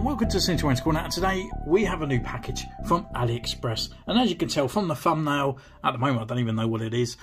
and welcome to Centurion's Corner. And today we have a new package from Aliexpress, and as you can tell from the thumbnail, at the moment I don't even know what it is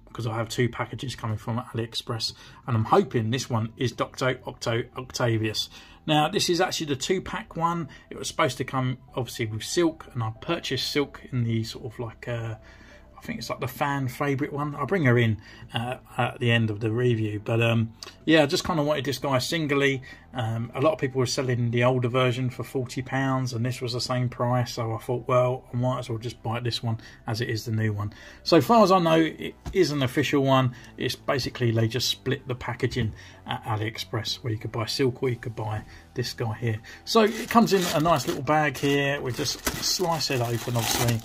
because I have two packages coming from Aliexpress, and I'm hoping this one is Octavius. Now this is actually the 2-pack one. It was supposed to come obviously with silk, and I purchased silk in the sort of like I think it's like the fan favourite one. I'll bring her in at the end of the review. But yeah, I just kind of wanted this guy singly. A lot of people were selling the older version for £40 and this was the same price. So I thought, well, I might as well just buy this one as it is the new one. So far as I know, it is an official one. It's basically they just split the packaging at Aliexpress, where you could buy silk or you could buy this guy here. So it comes in a nice little bag here. We just slice it open, obviously,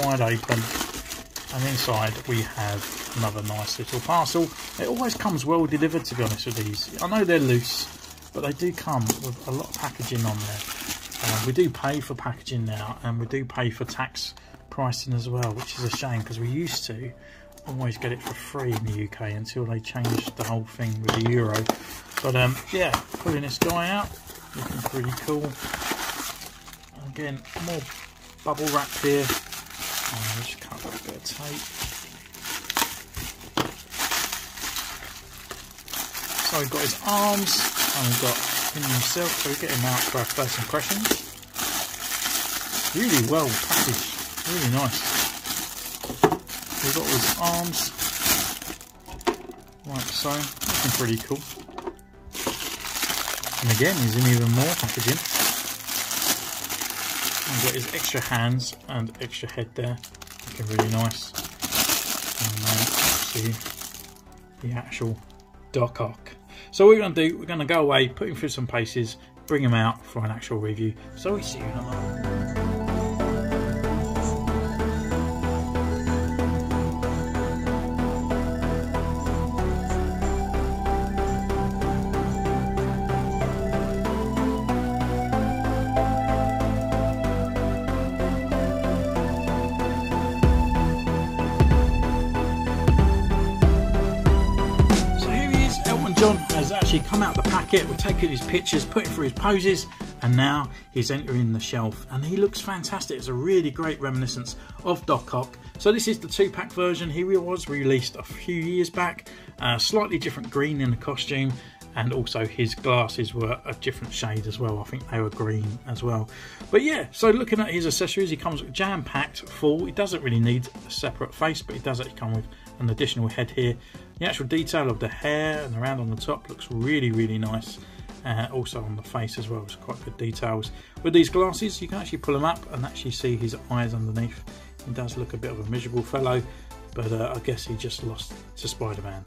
wide open. And inside we have another nice little parcel. It always comes well delivered, to be honest with these. I know they're loose, but they do come with a lot of packaging on there. We do pay for packaging now, and we do pay for tax pricing as well, which is a shame because we used to always get it for free in the UK until they changed the whole thing with the euro. But yeah, pulling this guy out, looking pretty cool. Again, more bubble wrap here. Just cut a bit of tape. So we've got his arms and we've got him himself, so we get him out for our first impressions. Really well packaged, really nice. We've got his arms, like so, looking pretty cool. And again, he's in even more packaging. We've got his extra hands and extra head there, looking really nice. And then see the actual Doc. So what we're going to do, we're going to go away, put him through some paces, bring him out for an actual review. So we see you in a moment. John has actually come out the packet. We're taking his pictures, putting through his poses, and now he's entering the shelf, and he looks fantastic. It's a really great reminiscence of Doc Ock. So this is the 2-pack version. He was released a few years back, slightly different green in the costume, and also his glasses were a different shade as well. I think they were green as well. But yeah, so looking at his accessories, he comes jam-packed full. He doesn't really need a separate face, but he does actually come with an additional head here. The actual detail of the hair and around on the top looks really, really nice. Also on the face as well, it's quite good details. With these glasses, you can actually pull them up and actually see his eyes underneath. He does look a bit of a miserable fellow, but I guess he just lost to Spider-Man.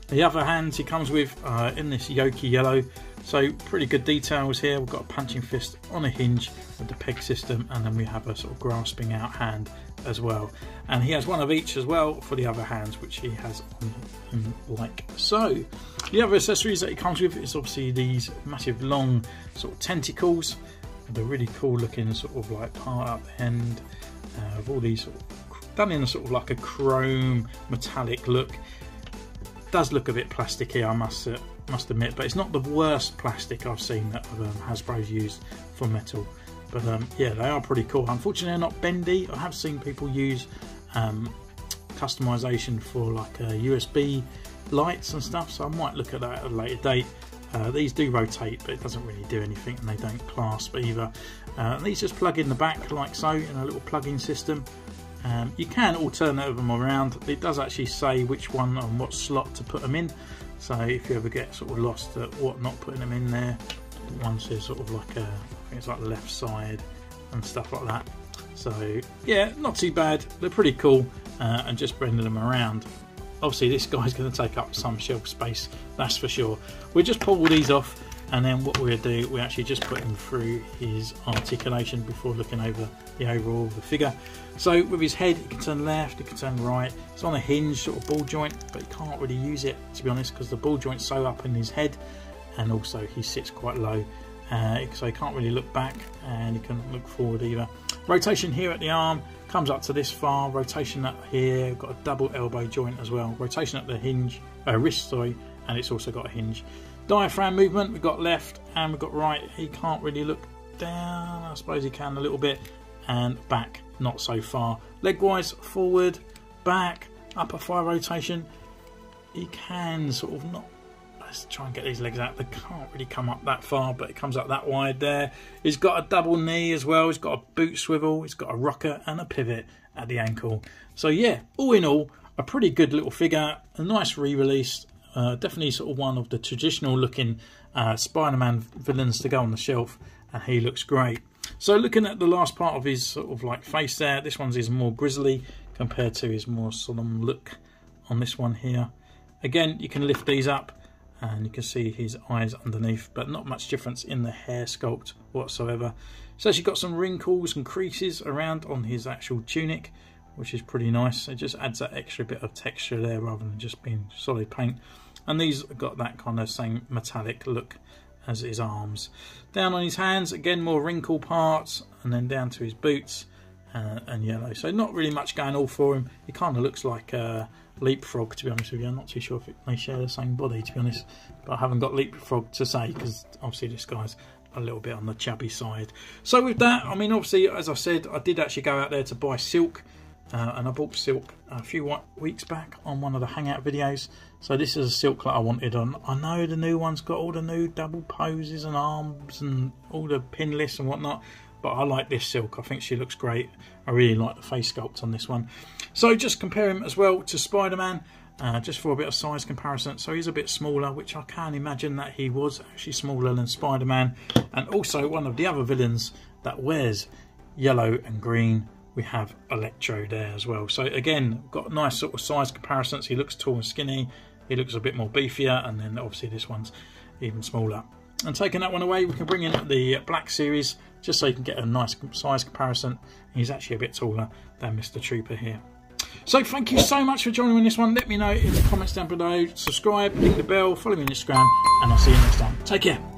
The other hands he comes with in this yolky yellow, so pretty good details here. We've got a punching fist on a hinge with the peg system, and then we have a sort of grasping out hand as well. And he has one of each as well for the other hands, which he has on him like so. The other accessories that he comes with is obviously these massive long sort of tentacles, and a really cool looking sort of like part up the end of all these sort of, done in a sort of like a chrome metallic look. Does look a bit plasticky, I must admit, but it's not the worst plastic I've seen that Hasbro's used for metal. But yeah, they are pretty cool. Unfortunately, they're not bendy. I have seen people use customization for like USB lights and stuff, so I might look at that at a later date. These do rotate, but it doesn't really do anything, and they don't clasp either. These just plug in the back like so in a little plug-in system. You can alternate them around. It does actually say which one and what slot to put them in, so if you ever get sort of lost at what not putting them in there, one says sort of like I think it's like the left side and stuff like that. So yeah, not too bad. They're pretty cool, and just bending them around. Obviously this guy's going to take up some shelf space, that's for sure. We'll just pull all these off, and then what we'll do, we actually just put him through his articulation before looking over the overall of the figure. So with his head, he can turn left, he can turn right. It's on a hinge, sort of ball joint, but he can't really use it, to be honest, because the ball joint's so up in his head, and also he sits quite low. So he can't really look back, and he can't look forward either. Rotation here at the arm, comes up to this far. Rotation up here, got a double elbow joint as well. Rotation at the hinge, wrist, sorry, and it's also got a hinge. Diaphragm movement, we've got left and we've got right. He can't really look down, I suppose he can a little bit, and back not so far. Leg wise, forward, back, upper thigh rotation, he can sort of not. Let's try and get these legs out. They can't really come up that far, but it comes up that wide there. He's got a double knee as well. He's got a boot swivel. He's got a rocker and a pivot at the ankle. So yeah, all in all, a pretty good little figure. A nice re-release. Definitely sort of one of the traditional looking Spider-Man villains to go on the shelf, and he looks great. So looking at the last part of his sort of like face there, this one's is more grisly compared to his more solemn look on this one here. Again, you can lift these up and you can see his eyes underneath, but not much difference in the hair sculpt whatsoever. It's actually got some wrinkles and creases around on his actual tunic, which is pretty nice. It just adds that extra bit of texture there rather than just being solid paint. And these have got that kind of same metallic look as his arms. Down on his hands, again more wrinkle parts, and then down to his boots and yellow. So not really much going all for him. He kind of looks like Leapfrog, to be honest with you. I'm not too sure if they share the same body, to be honest, but I haven't got Leapfrog to say because obviously this guy's a little bit on the chubby side. So with that, I mean, obviously, as I said, I did actually go out there to buy silk, and I bought silk a few weeks back on one of the hangout videos. So this is a silk that I wanted on. I know the new one's got all the new double poses and arms and all the pinless and whatnot, but I like this silk. I think she looks great. I really like the face sculpt on this one. So just compare him as well to Spider-Man, just for a bit of size comparison. So he's a bit smaller, which I can imagine that he was actually smaller than Spider-Man. And also one of the other villains that wears yellow and green, we have Electro there as well. So again, got a nice sort of size comparisons. He looks tall and skinny. He looks a bit more beefier, and then obviously this one's even smaller. And taking that one away, we can bring in the Black series, just so you can get a nice size comparison. He's actually a bit taller than Mr. Trooper here. So thank you so much for joining me in this one. Let me know in the comments down below. Subscribe, click the bell, follow me on Instagram, and I'll see you next time. Take care.